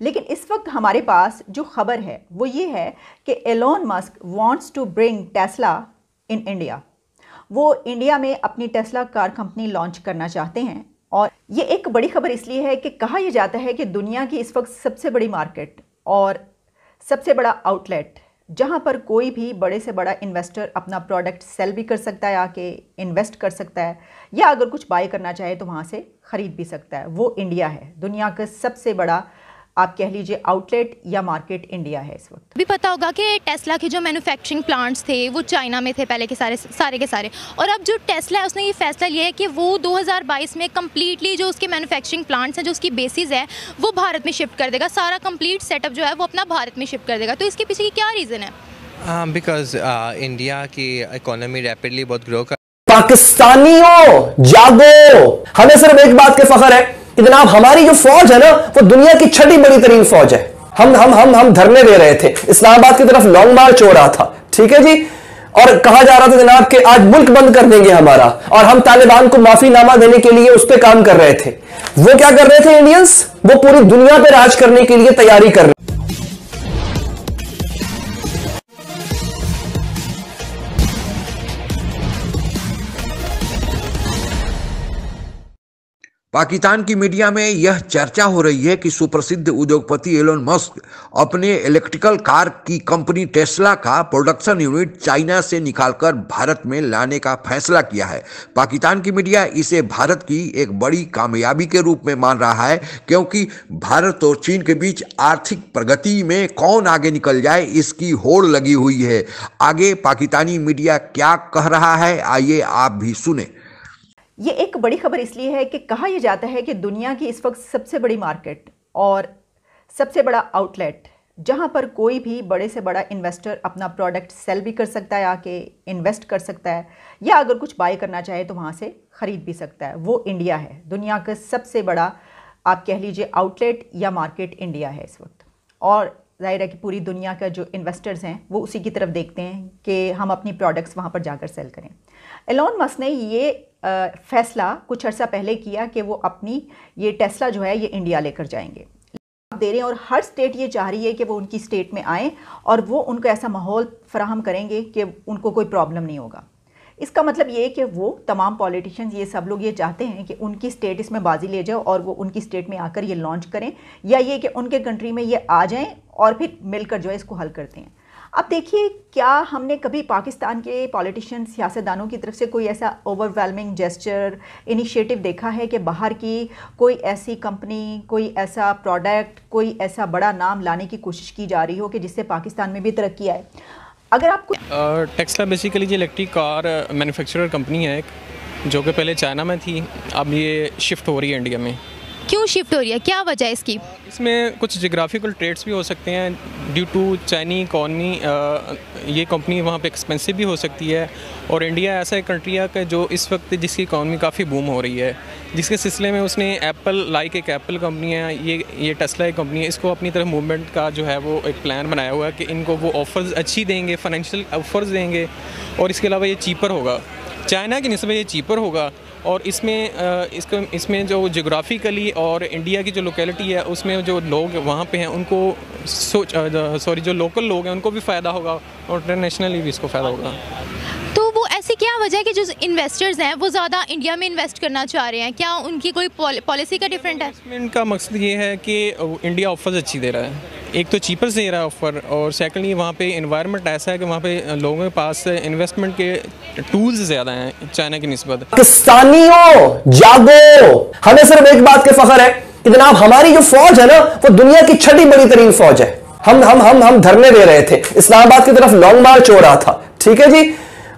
लेकिन इस वक्त हमारे पास जो खबर है वो ये है कि Elon Musk wants to bring Tesla in India. वो इंडिया में अपनी टेस्ला कार कंपनी लॉन्च करना चाहते हैं और ये एक बड़ी खबर इसलिए है कि कहा यह जाता है कि दुनिया की इस वक्त सबसे बड़ी मार्केट और सबसे बड़ा आउटलेट जहां पर कोई भी बड़े से बड़ा इन्वेस्टर अपना प्रोडक्ट सेल भी कर सकता है, आके इन्वेस्ट कर सकता है या अगर कुछ बाय करना चाहे तो वहां से ख़रीद भी सकता है, वो इंडिया है। दुनिया का सबसे बड़ा आप कह लीजिए आउटलेट या मार्केट इंडिया है इस वक्त। भी पता होगा कि टेस्ला के जो मैन्युफैक्चरिंग प्लांट्स थे वो चाइना में थे पहले के सारे, और अब जो टेस्ला है उसने ये फैसला लिया है कि वो 2022 में कम्प्लीटली जो उसके मैन्युफैक्चरिंग प्लांट्स हैं, जो उसकी बेसिस है, वो भारत में शिफ्ट कर देगा। सारा कंप्लीट सेटअप जो है वो अपना भारत में शिफ्ट कर देगा। तो इसके पीछे की क्या रीज़न है? बिकॉज इंडिया की इकोनॉमी रैपिडली बहुत ग्रो कर। पाकिस्तानियों जागो, हमें सिर्फ एक बात के फख्र है कि जनाब हमारी जो फौज है ना वो दुनिया की छठी बड़ी तरीन फौज है। हम धरने दे रहे थे, इस्लामाबाद की तरफ लॉन्ग मार्च हो रहा था, ठीक है जी, और कहा जा रहा था जनाब कि आज मुल्क बंद कर देंगे हमारा, और हम तालिबान को माफीनामा देने के लिए उस पर काम कर रहे थे। वो क्या कर रहे थे इंडियंस? वो पूरी दुनिया पे राज करने के लिए तैयारी कर रहे थे। पाकिस्तान की मीडिया में यह चर्चा हो रही है कि सुप्रसिद्ध उद्योगपति एलोन मस्क अपने इलेक्ट्रिकल कार की कंपनी टेस्ला का प्रोडक्शन यूनिट चाइना से निकालकर भारत में लाने का फैसला किया है। पाकिस्तान की मीडिया इसे भारत की एक बड़ी कामयाबी के रूप में मान रहा है, क्योंकि भारत और चीन के बीच आर्थिक प्रगति में कौन आगे निकल जाए इसकी होड़ लगी हुई है। आगे पाकिस्तानी मीडिया क्या कह रहा है, आइए आप भी सुने। ये एक बड़ी खबर इसलिए है कि कहा यह जाता है कि दुनिया की इस वक्त सबसे बड़ी मार्केट और सबसे बड़ा आउटलेट जहां पर कोई भी बड़े से बड़ा इन्वेस्टर अपना प्रोडक्ट सेल भी कर सकता है, आके इन्वेस्ट कर सकता है या अगर कुछ बाय करना चाहे तो वहां से ख़रीद भी सकता है, वो इंडिया है। दुनिया का सबसे बड़ा आप कह लीजिए आउटलेट या मार्केट इंडिया है इस वक्त, और जाहिर है कि पूरी दुनिया का जो इन्वेस्टर्स हैं वो उसी की तरफ देखते हैं कि हम अपनी प्रोडक्ट्स वहाँ पर जाकर सेल करें। एलोन मस्क ने ये फैसला कुछ अर्सा पहले किया कि वो अपनी ये टेस्ला जो है ये इंडिया लेकर जाएंगे, दे रहे हैं, और हर स्टेट ये चाह रही है कि वो उनकी स्टेट में आएँ और वो उनको ऐसा माहौल फराहम करेंगे कि उनको कोई प्रॉब्लम नहीं होगा। इसका मतलब ये कि वो तमाम पॉलिटिशियंस ये सब लोग ये चाहते हैं कि उनकी स्टेट इसमें बाजी ले जाए और वो उनकी स्टेट में आकर ये लॉन्च करें, या ये कि उनके कंट्री में ये आ जाएं और फिर मिलकर जो है इसको हल करते हैं। अब देखिए, क्या हमने कभी पाकिस्तान के पॉलिटिशियन सियासतदानों की तरफ से कोई ऐसा ओवरवेलमिंग जेस्चर इनिशिएटिव देखा है कि बाहर की कोई ऐसी कंपनी, कोई ऐसा प्रोडक्ट, कोई ऐसा बड़ा नाम लाने की कोशिश की जा रही हो कि जिससे पाकिस्तान में भी तरक्की आए? अगर आपको टेस्ला बेसिकली जो इलेक्ट्रिक कार मैन्युफैक्चरर कंपनी है जो कि पहले चाइना में थी, अब ये शिफ्ट हो रही है इंडिया में। क्यों शिफ्ट हो रही है, क्या वजह है इसकी? इसमें कुछ जियोग्राफिकल ट्रेड्स भी हो सकते हैं ड्यू टू चाइनी इकॉनमी। ये कंपनी वहाँ पे एक्सपेंसिव भी हो सकती है, और इंडिया ऐसा एक कंट्री है कि जो इस वक्त जिसकी इकॉनमी काफ़ी बूम हो रही है, जिसके सिलसिले में उसने एप्पल लाइक एक एप्पल कंपनी है, ये टेस्ला एक कंपनी है, इसको अपनी तरफ मूवमेंट का जो है वो एक प्लान बनाया हुआ है कि इनको वो ऑफर्स अच्छी देंगे, फाइनेंशियल ऑफर्स देंगे, और इसके अलावा ये चीपर होगा, चाइना की निस्बत ये चीपर होगा। और इसमें जो जोग्राफिकली और इंडिया की जो लोकेलिटी है उसमें जो लोग वहाँ पे हैं उनको जो लोकल लोग हैं उनको भी फ़ायदा होगा, और इंटरनेशनली भी इसको फ़ायदा होगा। तो वो ऐसी क्या वजह है कि जो इन्वेस्टर्स हैं वो ज़्यादा इंडिया में इन्वेस्ट करना चाह रहे हैं? क्या उनकी कोई पॉलिसी का डिफरेंट है? इन्वेस्टमेंट का मकसद ये है कि इंडिया ऑफर्स अच्छी दे रहा है, एक तो चीपर से दे रहा है ऑफ़र, और सेकेंडली वहाँ पे इन्वायरमेंट ऐसा है कि वहाँ पे लोगों के पास इन्वेस्टमेंट के टूल्स ज़्यादा हैं चाइना की निस्बत। पाकिस्तानियों जागो, हमें सिर्फ एक बात के फख्र है कि जनाब हमारी जो फौज है ना वो दुनिया की छठी बड़ी तरीन फौज है। हम धरने दे रहे थे, इस्लामाबाद की तरफ लॉन्ग मार्च हो रहा था, ठीक है जी,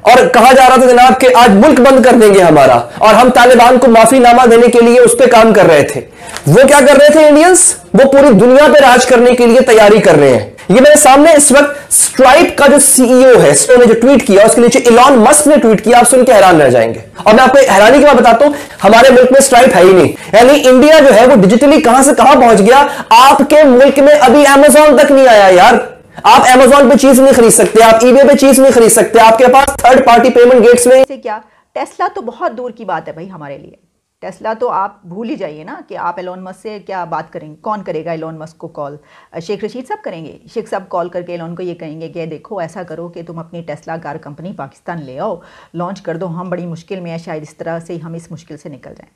और कहा जा रहा था जनाब कि आज मुल्क बंद कर देंगे हमारा, और हम तालिबान को माफीनामा देने के लिए उस पर काम कर रहे थे। वो क्या कर रहे थे इंडियंस? वो पूरी दुनिया पे राज करने के लिए तैयारी कर रहे हैं। ये मेरे सामने इस वक्त स्ट्राइप का जो सीईओ है उसने जो ट्वीट किया, उसके नीचे एलोन मस्क ने ट्वीट किया, आप सुन के हैरान रह जाएंगे। और मैं आपको हैरानी की बात बताता हूं, हमारे मुल्क में स्ट्राइप है ही नहीं, यानी इंडिया जो है वो डिजिटली कहां से कहां पहुंच गया। आपके मुल्क में अभी अमेज़न तक नहीं आया यार। आप अमेज़न पे चीज नहीं खरीद सकते, आप ईबे पे चीज नहीं खरीद सकते, आपके पास थर्ड पार्टी पेमेंट गेट्स में। क्या टेस्ला तो बहुत दूर की बात है भाई हमारे लिए। टेस्ला तो आप भूल ही जाइए ना कि आप एलोन मस्क से क्या बात करेंगे। कौन करेगा एलोन मस्क को कॉल? शेख रशीद साहब करेंगे। शेख साहब कॉल करके एलोन को ये कहेंगे कि देखो ऐसा करो कि तुम अपनी टेस्ला कार कंपनी पाकिस्तान ले आओ, लॉन्च कर दो, हम बड़ी मुश्किल में हैं, शायद इस तरह से हम इस मुश्किल से निकल जाएँ।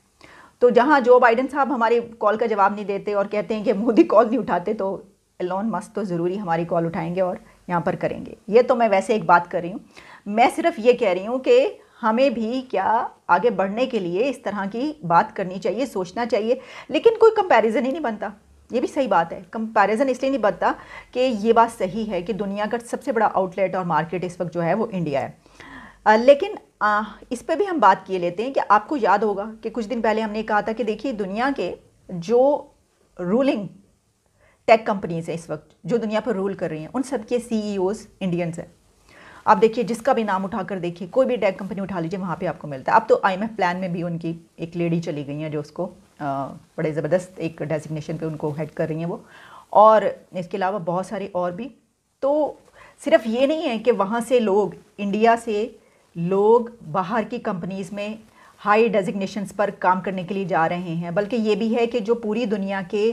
तो जहाँ जो बाइडन साहब हमारी कॉल का जवाब नहीं देते और कहते हैं कि मोदी कॉल नहीं उठाते, तो एलोन मस्क तो ज़रूरी हमारी कॉल उठाएंगे और यहाँ पर करेंगे। ये तो मैं वैसे एक बात कर रही हूँ, मैं सिर्फ ये कह रही हूँ कि हमें भी क्या आगे बढ़ने के लिए इस तरह की बात करनी चाहिए, सोचना चाहिए, लेकिन कोई कंपैरिजन ही नहीं बनता। ये भी सही बात है, कंपैरिजन इसलिए नहीं बनता कि ये बात सही है कि दुनिया का सबसे बड़ा आउटलेट और मार्केट इस वक्त जो है वो इंडिया है। लेकिन इस पे भी हम बात किए लेते हैं कि आपको याद होगा कि कुछ दिन पहले हमने कहा था कि देखिए दुनिया के जो रूलिंग टेक कंपनीज हैं इस वक्त जो दुनिया पर रूल कर रही हैं, उन सब के CEOs इंडियंस हैं। आप देखिए जिसका भी नाम उठाकर देखिए, कोई भी टेक कंपनी उठा लीजिए, वहाँ पे आपको मिलता है। अब तो IMF प्लान में भी उनकी एक लेडी चली गई हैं जो उसको बड़े ज़बरदस्त एक डेजिग्नेशन पे उनको हेड कर रही हैं वो, और इसके अलावा बहुत सारे और भी। तो सिर्फ ये नहीं है कि वहाँ से लोग, इंडिया से लोग बाहर की कंपनीज़ में हाई डेजिग्नेशंस पर काम करने के लिए जा रहे हैं, बल्कि ये भी है कि जो पूरी दुनिया के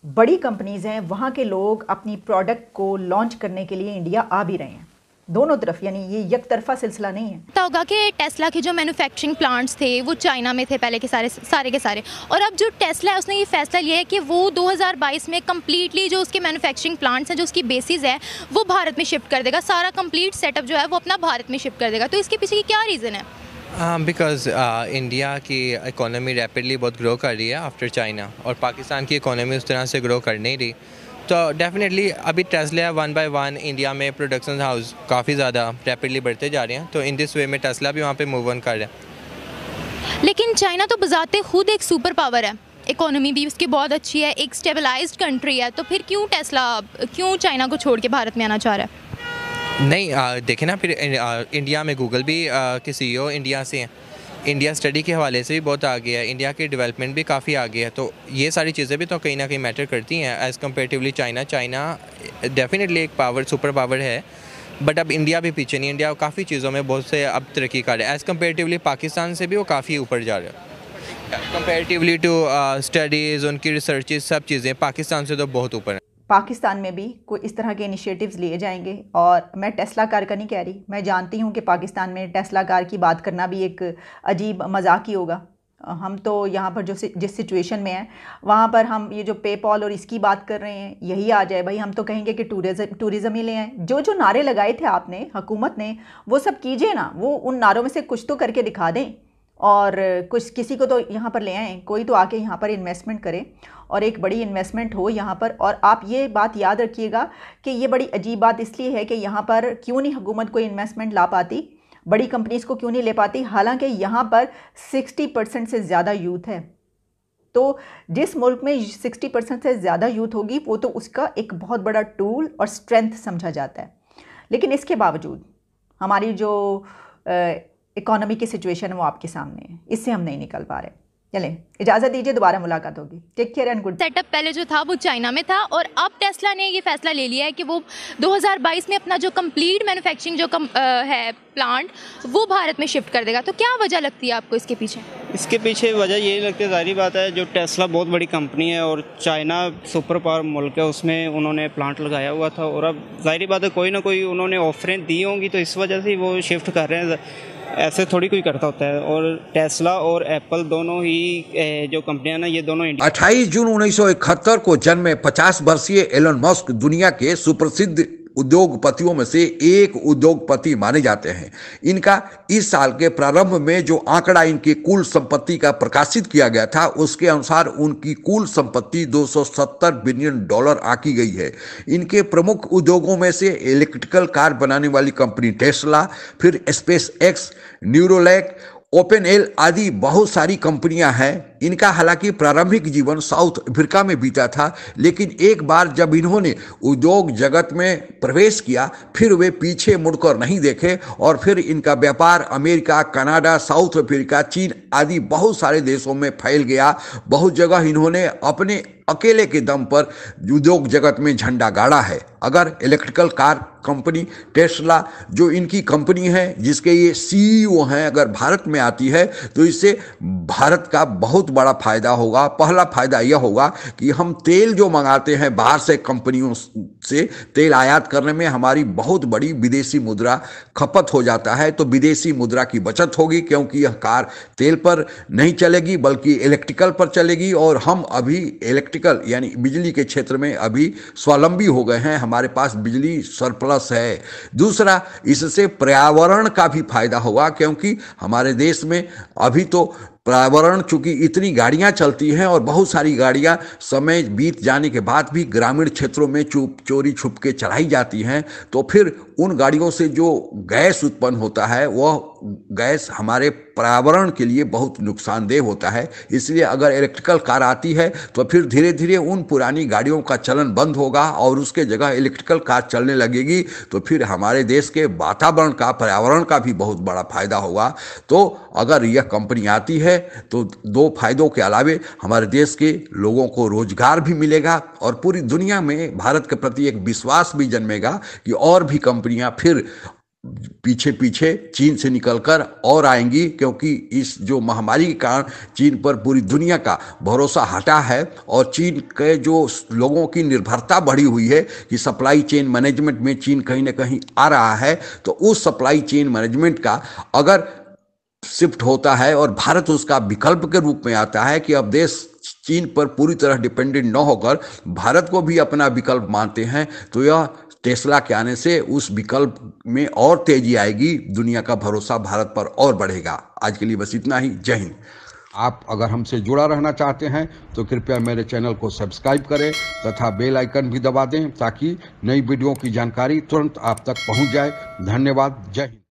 बड़ी कंपनीज़ हैं वहाँ के लोग अपनी प्रोडक्ट को लॉन्च करने के लिए इंडिया आ भी रहे हैं, दोनों तरफ, यानी ये एक तरफा सिलसिला नहीं है। पता होगा कि टेस्ला के जो मैन्युफैक्चरिंग प्लांट्स थे वो चाइना में थे पहले के सारे के सारे, और अब जो टेस्ला है उसने ये फैसला लिया है कि वो 2022 में कम्प्लीटली जो उसके मैन्युफैक्चरिंग प्लांट्स हैं, जो उसकी बेसिस है, वो भारत में शिफ्ट कर देगा। सारा कंप्लीट सेटअप जो है वो अपना भारत में शिफ्ट कर देगा। तो इसके पीछे की क्या रीज़न है? बिकॉज़ इंडिया की इकोनॉमी रैपिडली बहुत ग्रो कर रही है आफ्टर चाइना, और पाकिस्तान की इकोनॉमी उस तरह से ग्रो कर नहीं रही। तो डेफिनेटली अभी टेस्ला 1 by 1 इंडिया में प्रोडक्शन हाउस काफ़ी ज़्यादा रैपिडली बढ़ते जा रहे हैं, तो इन दिस वे में टेस्ला भी वहाँ पे मूव ऑन कर रहा है। लेकिन चाइना तो बजाते खुद एक सुपर पावर है, इकोनॉमी भी उसकी बहुत अच्छी है, एक स्टेबलाइज्ड कंट्री है, तो फिर क्यों चाइना को छोड़ के भारत में आना चाह रहा है? नहीं, देखें ना, फिर इंडिया में गूगल भी के CEO इंडिया से हैं। इंडिया स्टडी के हवाले से भी बहुत आगे है, इंडिया की डेवलपमेंट भी काफ़ी आगे है, तो ये सारी चीज़ें भी तो कहीं ना कहीं मैटर करती हैं एज़ कम्पेरेटिवली चाइना डेफिनेटली एक सुपर पावर है, बट अब इंडिया भी पीछे नहीं। इंडिया काफ़ी चीज़ों में बहुत से अब तरक्की कर रहा है, एज़ कम्पेरेटिवली पाकिस्तान से भी वो काफ़ी ऊपर जा रहा है। कम्पेरेटिवली टू स्टडीज़, उनकी रिसर्चेज, सब चीज़ें पाकिस्तान से तो बहुत ऊपर है। पाकिस्तान में भी कोई इस तरह के इनिशिएटिव्स लिए जाएंगे, और मैं टेस्ला कार का नहीं कह रही, मैं जानती हूँ कि पाकिस्तान में टेस्ला कार की बात करना भी एक अजीब मजाक ही होगा। हम तो यहाँ पर जिस सिचुएशन में हैं वहाँ पर हम ये जो पेपॉल और इसकी बात कर रहे हैं, यही आ जाए भाई, हम तो कहेंगे कि टूरिज़्म ही ले आए। जो नारे लगाए थे आपने, हुकूमत ने, वो सब कीजिए ना, वो उन नारों में से कुछ तो करके दिखा दें, और कुछ किसी को तो यहाँ पर ले आएँ, कोई तो आके यहाँ पर इन्वेस्टमेंट करे और एक बड़ी इन्वेस्टमेंट हो यहाँ पर। और आप ये बात याद रखिएगा कि ये बड़ी अजीब बात इसलिए है कि यहाँ पर क्यों नहीं हुकूमत कोई इन्वेस्टमेंट ला पाती, बड़ी कंपनीज़ को क्यों नहीं ले पाती, हालांकि यहाँ पर 60% से ज़्यादा यूथ है। तो जिस मुल्क में 60% से ज़्यादा यूथ होगी वो तो उसका एक बहुत बड़ा टूल और स्ट्रेंथ समझा जाता है, लेकिन इसके बावजूद हमारी जो इकोनॉमी की सिचुएशन है वो आपके सामने है, इससे हम नहीं निकल पा रहे। चलें, इजाज़त दीजिए, दोबारा मुलाकात होगी। Take care and good. Setup पहले जो था वो चाइना में था, और अब टेस्ला ने ये फैसला ले लिया है कि वो 2022 में अपना जो कंप्लीट मैन्युफैक्चरिंग जो है प्लांट वो भारत में शिफ्ट कर देगा। तो क्या वजह लगती है आपको इसके पीछे? इसके पीछे वजह यही लगती है, जाहिर बात है, जो टेस्ला बहुत बड़ी कंपनी है और चाइना सुपर पावर मुल्क है, उसमें उन्होंने प्लांट लगाया हुआ था, और अब जाहिर बात है कोई ना कोई उन्होंने ऑफरें दी होंगी, तो इस वजह से वो शिफ्ट कर रहे हैं। ऐसे थोड़ी कोई करता होता है। और टेस्ला और एप्पल दोनों ही जो कंपनियां ना, ये दोनों 28 जून 1971 को जन्मे 50 वर्षीय एलन मस्क दुनिया के सुप्रसिद्ध उद्योगपतियों में से एक उद्योगपति माने जाते हैं। इनका इस साल के प्रारंभ में जो आंकड़ा इनकी कुल संपत्ति का प्रकाशित किया गया था, उसके अनुसार उनकी कुल संपत्ति $270 बिलियन आंकी गई है। इनके प्रमुख उद्योगों में से इलेक्ट्रिकल कार बनाने वाली कंपनी टेस्ला, फिर स्पेस एक्स, न्यूरोलैक, ओपन एल आदि बहुत सारी कंपनियां हैं। इनका हालांकि प्रारंभिक जीवन साउथ अफ्रीका में बीता था, लेकिन एक बार जब इन्होंने उद्योग जगत में प्रवेश किया फिर वे पीछे मुड़कर नहीं देखे और फिर इनका व्यापार अमेरिका, कनाडा, साउथ अफ्रीका, चीन आदि बहुत सारे देशों में फैल गया। बहुत जगह इन्होंने अपने अकेले के दम पर उद्योग जगत में झंडा गाड़ा है। अगर इलेक्ट्रिकल कार कंपनी टेस्ला जो इनकी कंपनी है जिसके ये सीईओ हैं अगर भारत में आती है तो इससे भारत का बहुत बड़ा फायदा होगा। पहला फायदा यह होगा कि हम तेल जो मंगाते हैं बाहर से कंपनियों से तेल आयात करने में हमारी बहुत बड़ी विदेशी मुद्रा खपत हो जाता है, तो विदेशी मुद्रा की बचत होगी क्योंकि यह कार तेल पर नहीं चलेगी बल्कि इलेक्ट्रिकल पर चलेगी और हम अभी इलेक्ट्रिकल यानी बिजली के क्षेत्र में अभी स्वावलंबी हो गए हैं, हमारे पास बिजली सरप्लस है। दूसरा, इससे पर्यावरण का भी फायदा होगा क्योंकि हमारे देश में अभी तो पर्यावरण चूंकि इतनी गाड़ियां चलती हैं और बहुत सारी गाड़ियां समय बीत जाने के बाद भी ग्रामीण क्षेत्रों में चोरी छुप के चलाई जाती हैं, तो फिर उन गाड़ियों से जो गैस उत्पन्न होता है वह गैस हमारे पर्यावरण के लिए बहुत नुकसानदेह होता है। इसलिए अगर इलेक्ट्रिकल कार आती है तो फिर धीरे धीरे उन पुरानी गाड़ियों का चलन बंद होगा और उसके जगह इलेक्ट्रिकल कार चलने लगेगी, तो फिर हमारे देश के वातावरण का, पर्यावरण का भी बहुत बड़ा फायदा होगा। तो अगर यह कंपनी आती है तो दो फायदों के अलावे हमारे देश के लोगों को रोजगार भी मिलेगा और पूरी दुनिया में भारत के प्रति एक विश्वास भी जन्मेगा कि और भी कंपनियां फिर पीछे पीछे चीन से निकलकर और आएंगी, क्योंकि इस जो महामारी के कारण चीन पर पूरी दुनिया का भरोसा हटा है और चीन के जो लोगों की निर्भरता बढ़ी हुई है कि सप्लाई चेन मैनेजमेंट में चीन कहीं ना कहीं आ रहा है, तो उस सप्लाई चेन मैनेजमेंट का अगर शिफ्ट होता है और भारत उसका विकल्प के रूप में आता है कि अब देश चीन पर पूरी तरह डिपेंडेंट न होकर भारत को भी अपना विकल्प मानते हैं, तो यह टेस्ला के आने से उस विकल्प में और तेजी आएगी, दुनिया का भरोसा भारत पर और बढ़ेगा। आज के लिए बस इतना ही। जय हिंद। आप अगर हमसे जुड़ा रहना चाहते हैं तो कृपया मेरे चैनल को सब्सक्राइब करें तथा बेल आइकन भी दबा दें ताकि नई वीडियो की जानकारी तुरंत आप तक पहुंच जाए। धन्यवाद। जय हिंद।